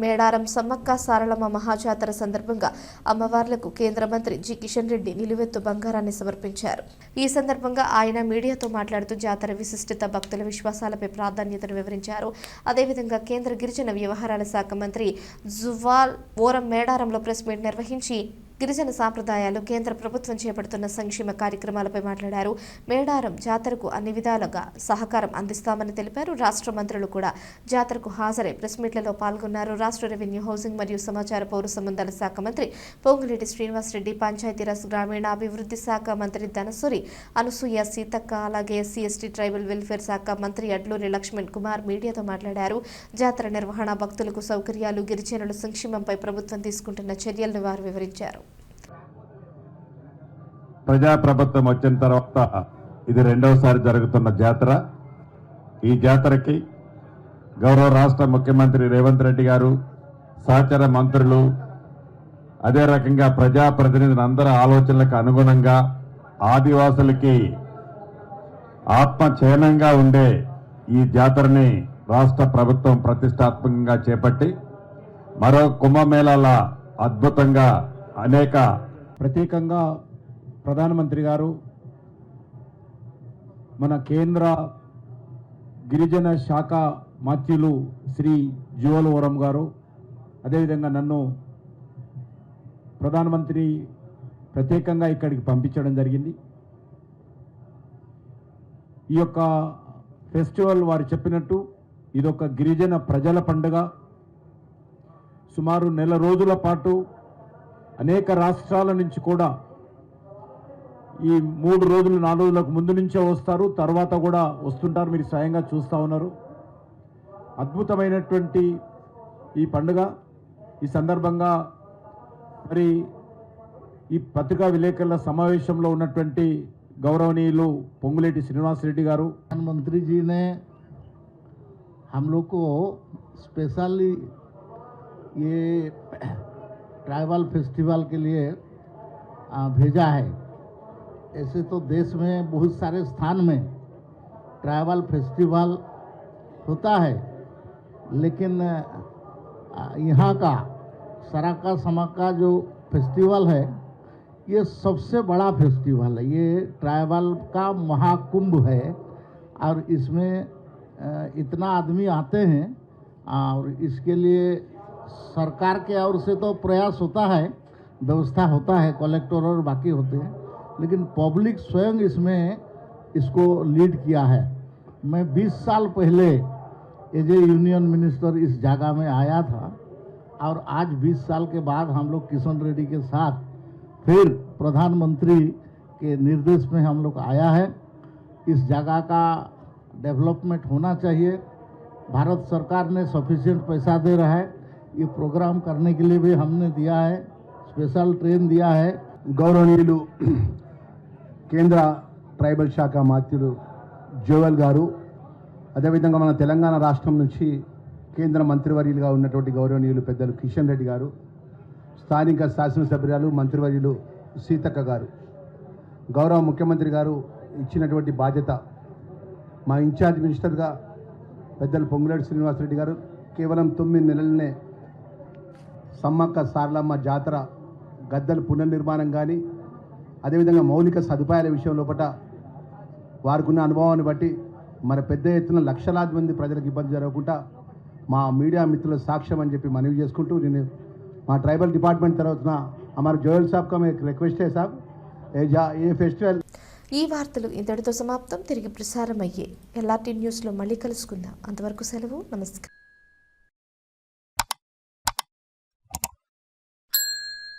మేడారం సమ్మక్క సారలమ్మ మహాజాతర సందర్భంగా అమ్మవార్లకు కేంద్ర మంత్రి జి కిషన్ రెడ్డి నిలువెత్తు బంగారాన్ని సమర్పించారు. ఈ సందర్భంగా ఆయన మీడియాతో మాట్లాడుతూ జాతర విశిష్టత, భక్తుల విశ్వాసాలపై ప్రాధాన్యతను వివరించారు. అదేవిధంగా కేంద్ర గిరిజన వ్యవహారాల శాఖ మంత్రి జువాల్ ఓరం మేడారంలో ప్రెస్ మీట్ నిర్వహించి గిరిజన సాంప్రదాయాలు, కేంద్ర ప్రభుత్వం చేపడుతున్న సంక్షేమ కార్యక్రమాలపై మాట్లాడారు. మేడారం జాతరకు అన్ని విధాలుగా సహకారం అందిస్తామని తెలిపారు. రాష్ట్ర మంత్రులు కూడా జాతరకు హాజరై ప్రెస్ మీట్లలో పాల్గొన్నారు. రాష్ట్ర రెవెన్యూ, హౌసింగ్ మరియు సమాచార పౌర సంబంధాల శాఖ మంత్రి పొంగులేటి శ్రీనివాసరెడ్డి, పంచాయతీరాజ్ గ్రామీణాభివృద్ధి శాఖ మంత్రి ధనసూరి అనసూయ సీతక్క, అలాగే ఎస్సీ ఎస్టీ ట్రైబల్ వెల్ఫేర్ శాఖ మంత్రి అడ్లూరి లక్ష్మణ్ కుమార్ మీడియాతో మాట్లాడారు. జాతర నిర్వహణ, భక్తులకు సౌకర్యాలు, గిరిజనుల సంక్షేమంపై ప్రభుత్వం తీసుకుంటున్న చర్యలను వారు వివరించారు. ప్రజాప్రభుత్వం వచ్చిన తర్వాత ఇది రెండవసారి జరుగుతున్న జాతర. ఈ జాతరకి గౌరవ రాష్ట్ర ముఖ్యమంత్రి రేవంత్ రెడ్డి గారు, సహచర మంత్రులు, అదే రకంగా ప్రజాప్రతినిధులు అందరి ఆలోచనలకు అనుగుణంగా ఆదివాసులకి ఆత్మచయనంగా ఉండే ఈ జాతరని రాష్ట్ర ప్రభుత్వం ప్రతిష్టాత్మకంగా చేపట్టి మరో కుంభమేళాల అద్భుతంగా అనేక ప్రత్యేకంగా ప్రధానమంత్రి గారు, మన కేంద్ర గిరిజన శాఖ మంత్రులు శ్రీ జువాల్ ఓరం గారు, అదేవిధంగా నన్ను ప్రధానమంత్రి ప్రత్యేకంగా ఇక్కడికి పంపించడం జరిగింది. ఈ యొక్క ఫెస్టివల్ వారు చెప్పినట్టు ఇదొక గిరిజన ప్రజల పండుగ. సుమారు నెల రోజుల పాటు అనేక రాష్ట్రాల నుంచి కూడా ఈ 3 రోజులు 4 రోజులకు ముందు నుంచే వస్తారు, తర్వాత కూడా వస్తుంటారు. మీరు స్వయంగా చూస్తూ ఉన్నారు. అద్భుతమైనటువంటి ఈ పండుగ. ఈ సందర్భంగా మరి ఈ పత్రికా విలేకరుల సమావేశంలో ఉన్నటువంటి గౌరవనీయులు పొంగులేటి శ్రీనివాసరెడ్డి గారు, प्रधानमंत्री जी ने हम लोग को स्पेशली ये ट्राइबल फेस्टिवल के लिए भेजा है। ऐसे तो देश में बहुत सारे स्थान में ट्राइबल फेस्टिवल होता है, लेकिन यहाँ का सराका समक्का जो फेस्टिवल है ये सबसे बड़ा फेस्टिवल है। ये ट्राइबल का महाकुंभ है और इसमें इतना आदमी आते हैं और इसके लिए सरकार के ओर से तो प्रयास होता है, व्यवस्था होता है, कलेक्टर और बाकी होते हैं, लेकिन पब्लिक स्वयं इसमें इसको लीड किया है। मैं 20 साल पहले एज ए यूनियन मिनिस्टर इस जगह में आया था और आज 20 साल के बाद हम लोग किशन रेड्डी के साथ फिर प्रधानमंत्री के निर्देश में हम लोग आया है। इस जगह का डेवलपमेंट होना चाहिए। भारत सरकार ने सफिशिएंट पैसा दे रहा है। ये प्रोग्राम करने के लिए भी हमने दिया है, स्पेशल ट्रेन दिया है। గౌరవనీయులు కేంద్ర ట్రైబల్ శాఖ మంత్రులు జువాల్ గారు, అదేవిధంగా మన తెలంగాణ రాష్ట్రం నుంచి కేంద్ర మంత్రివర్యులుగా ఉన్నటువంటి గౌరవనీయులు పెద్దలు కిషన్ రెడ్డి గారు, స్థానిక శాసనసభ్యురాలు మంత్రివర్యులు సీతక్క గారు, గౌరవ ముఖ్యమంత్రి గారు ఇచ్చినటువంటి బాధ్యత మా ఇన్ఛార్జ్ మినిస్టర్గా పెద్దలు పొంగులేటి శ్రీనివాసరెడ్డి గారు కేవలం 9 నెలలనే సమ్మక్క సారలమ్మ జాతర గద్దెల పునర్నిర్మాణం కానీ, అదేవిధంగా మౌలిక సదుపాయాల విషయం లోపల వారికున్న అనుభవాన్ని బట్టి మన పెద్ద ఎత్తున లక్షలాది మంది ప్రజలకు ఇబ్బంది జరగకుండా మా మీడియా మిత్రుల సాక్ష్యం అని చెప్పి మనవి చేసుకుంటూ, నేను మా ట్రైబల్ డిపార్ట్మెంట్ తరఫున हमारे जोयल साहब का मैं एक रिक्वेस्ट है साहब, ये फेस्टिवल। ఈ వార్తలు ఇంతటితో సమాప్తం. తిరిగి ప్రసారం అయ్యే LRT న్యూస్లో మళ్ళీ కలుసుకుందాం. అంతవరకు సెలవు. నమస్కారం.